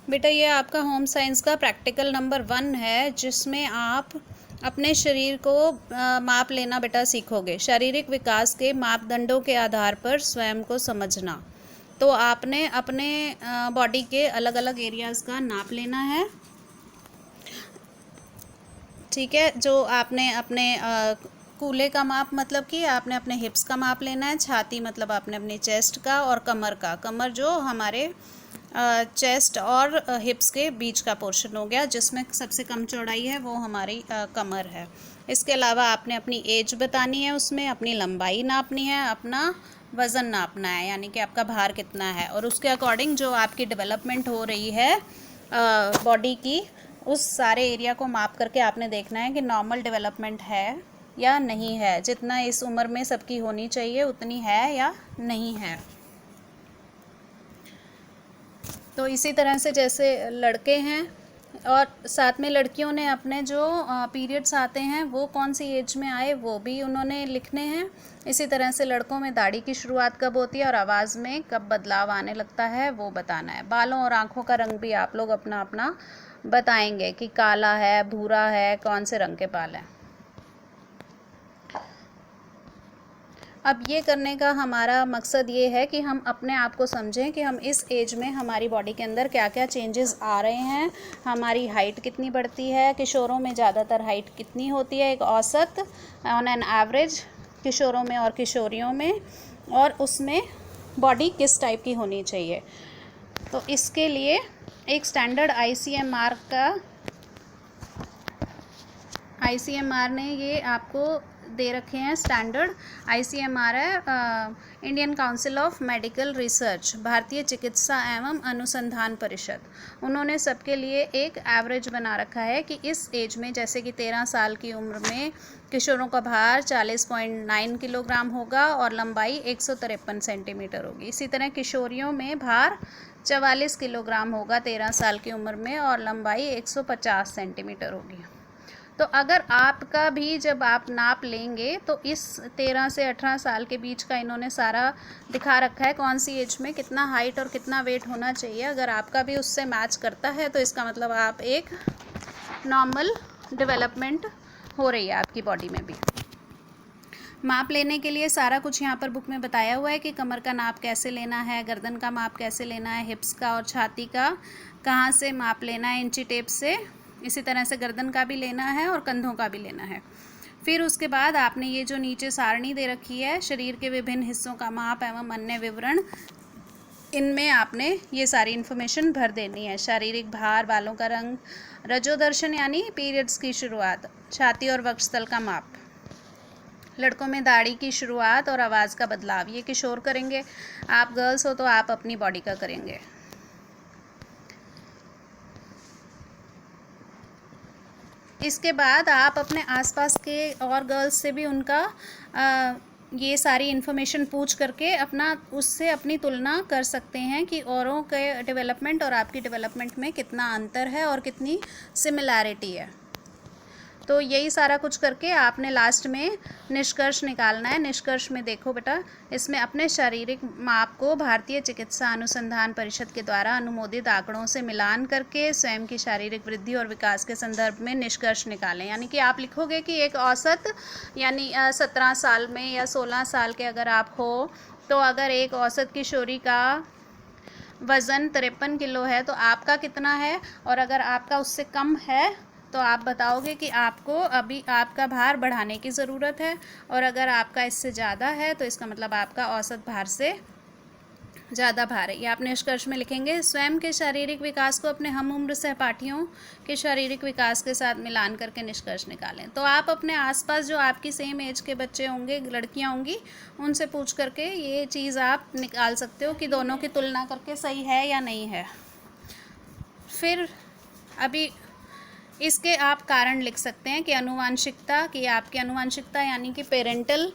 बेटा ये आपका होम साइंस का प्रैक्टिकल नंबर 1 है, जिसमें आप अपने शरीर को माप लेना बेटा सीखोगे। शारीरिक विकास के मापदंडों के आधार पर स्वयं को समझना। तो आपने अपने बॉडी के अलग अलग एरियाज़ का नाप लेना है, ठीक है। जो आपने अपने कूल्हे का माप मतलब कि आपने अपने हिप्स का माप लेना है, छाती मतलब आपने अपनी चेस्ट का, और कमर का। कमर जो हमारे चेस्ट और हिप्स के बीच का पोर्शन हो गया, जिसमें सबसे कम चौड़ाई है वो हमारी कमर है। इसके अलावा आपने अपनी एज बतानी है, उसमें अपनी लंबाई नापनी है, अपना वज़न नापना है, यानी कि आपका भार कितना है, और उसके अकॉर्डिंग जो आपकी डेवलपमेंट हो रही है बॉडी की, उस सारे एरिया को माप करके आपने देखना है कि नॉर्मल डेवलपमेंट है या नहीं है, जितना इस उम्र में सबकी होनी चाहिए उतनी है या नहीं है। तो इसी तरह से जैसे लड़के हैं और साथ में लड़कियों ने अपने जो पीरियड्स आते हैं वो कौन सी एज में आए वो भी उन्होंने लिखने हैं। इसी तरह से लड़कों में दाढ़ी की शुरुआत कब होती है और आवाज़ में कब बदलाव आने लगता है वो बताना है। बालों और आँखों का रंग भी आप लोग अपना अपना बताएंगे कि काला है, भूरा है, कौन से रंग के बाल हैं। अब ये करने का हमारा मकसद ये है कि हम अपने आप को समझें कि हम इस एज में हमारी बॉडी के अंदर क्या क्या चेंजेस आ रहे हैं, हमारी हाइट कितनी बढ़ती है, किशोरों में ज़्यादातर हाइट कितनी होती है, एक औसत ऑन एन एवरेज किशोरों में और किशोरियों में, और उसमें बॉडी किस टाइप की होनी चाहिए। तो इसके लिए एक स्टैंडर्ड आईसीएमआर ने ये आपको दे रखे हैं। स्टैंडर्ड आईसीएमआर है Indian council of medical research, भारतीय चिकित्सा एवं अनुसंधान परिषद। उन्होंने सबके लिए एक एवरेज बना रखा है कि इस एज में, जैसे कि 13 साल की उम्र में किशोरों का भार 40.9 किलोग्राम होगा और लंबाई 153 सेंटीमीटर होगी। इसी तरह किशोरियों में भार 44 किलोग्राम होगा 13 साल की उम्र में और लंबाई 150 सेंटीमीटर होगी। तो अगर आपका भी जब आप नाप लेंगे तो इस 13 से 18 साल के बीच का इन्होंने सारा दिखा रखा है, कौन सी एज में कितना हाइट और कितना वेट होना चाहिए। अगर आपका भी उससे मैच करता है तो इसका मतलब आप एक नॉर्मल डेवलपमेंट हो रही है आपकी बॉडी में भी। माप लेने के लिए सारा कुछ यहाँ पर बुक में बताया हुआ है कि कमर का नाप कैसे लेना है, गर्दन का माप कैसे लेना है, हिप्स का और छाती का कहाँ से माप लेना है इंची टेप से। इसी तरह से गर्दन का भी लेना है और कंधों का भी लेना है। फिर उसके बाद आपने ये जो नीचे सारणी दे रखी है, शरीर के विभिन्न हिस्सों का माप एवं अन्य विवरण, इनमें आपने ये सारी इन्फॉर्मेशन भर देनी है। शारीरिक भार, बालों का रंग, रजोदर्शन यानी पीरियड्स की शुरुआत, छाती और वक्षस्थल का माप, लड़कों में दाढ़ी की शुरुआत और आवाज़ का बदलाव, ये किशोर करेंगे। आप गर्ल्स हो तो आप अपनी बॉडी का करेंगे। इसके बाद आप अपने आसपास के और गर्ल्स से भी उनका ये सारी इन्फॉर्मेशन पूछ करके अपना उससे अपनी तुलना कर सकते हैं कि औरों के डेवलपमेंट और आपकी डेवलपमेंट में कितना अंतर है और कितनी सिमिलैरिटी है। तो यही सारा कुछ करके आपने लास्ट में निष्कर्ष निकालना है। निष्कर्ष में देखो बेटा, इसमें अपने शारीरिक माप को भारतीय चिकित्सा अनुसंधान परिषद के द्वारा अनुमोदित आंकड़ों से मिलान करके स्वयं की शारीरिक वृद्धि और विकास के संदर्भ में निष्कर्ष निकालें। यानी कि आप लिखोगे कि एक औसत, यानी 17 साल में या 16 साल के अगर आप हो तो अगर एक औसत किशोरी का वज़न 53 किलो है तो आपका कितना है, और अगर आपका उससे कम है तो आप बताओगे कि आपको अभी आपका भार बढ़ाने की ज़रूरत है, और अगर आपका इससे ज़्यादा है तो इसका मतलब आपका औसत भार से ज़्यादा भार है। ये आप निष्कर्ष में लिखेंगे। स्वयं के शारीरिक विकास को अपने हम उम्र सहपाठियों के शारीरिक विकास के साथ मिलान करके निष्कर्ष निकालें। तो आप अपने आसपास जो आपकी सेम एज के बच्चे होंगे, लड़कियां होंगी, उनसे पूछ करके ये चीज़ आप निकाल सकते हो कि दोनों की तुलना करके सही है या नहीं है। फिर अभी इसके आप कारण लिख सकते हैं कि अनुवांशिकता, कि आपकी अनुवांशिकता यानी कि पेरेंटल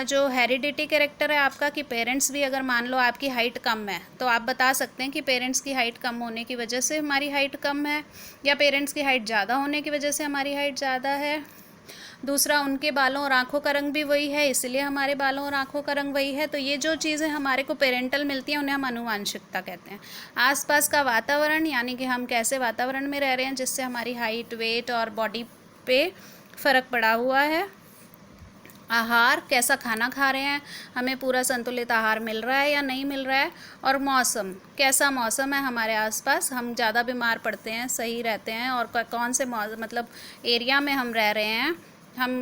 जो हेरिडिटी कैरेक्टर है आपका, कि पेरेंट्स भी अगर मान लो आपकी हाइट कम है तो आप बता सकते हैं कि पेरेंट्स की हाइट कम होने की वजह से हमारी हाइट कम है, या पेरेंट्स की हाइट ज़्यादा होने की वजह से हमारी हाइट ज़्यादा है। दूसरा, उनके बालों और आँखों का रंग भी वही है, इसलिए हमारे बालों और आँखों का रंग वही है। तो ये जो चीज़ें हमारे को पेरेंटल मिलती हैं उन्हें हम आनुवांशिकता कहते हैं। आसपास का वातावरण, यानी कि हम कैसे वातावरण में रह रहे हैं जिससे हमारी हाइट, वेट और बॉडी पे फ़र्क पड़ा हुआ है। आहार, कैसा खाना खा रहे हैं, हमें पूरा संतुलित आहार मिल रहा है या नहीं मिल रहा है। और मौसम, कैसा मौसम है हमारे आसपास, हम ज़्यादा बीमार पड़ते हैं, सही रहते हैं, और कौन से मतलब एरिया में हम रह रहे हैं। हम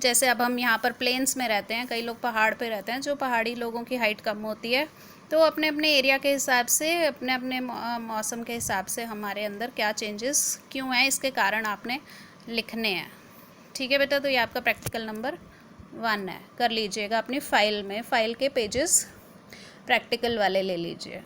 जैसे अब हम यहाँ पर प्लेन्स में रहते हैं, कई लोग पहाड़ पे रहते हैं, जो पहाड़ी लोगों की हाइट कम होती है। तो अपने अपने एरिया के हिसाब से, अपने अपने मौसम के हिसाब से हमारे अंदर क्या चेंजेस क्यों हैं, इसके कारण आपने लिखने हैं। ठीक है बेटा, तो ये आपका प्रैक्टिकल नंबर 1 है। कर लीजिएगा अपनी फ़ाइल में, फ़ाइल के पेजेस प्रैक्टिकल वाले ले लीजिए।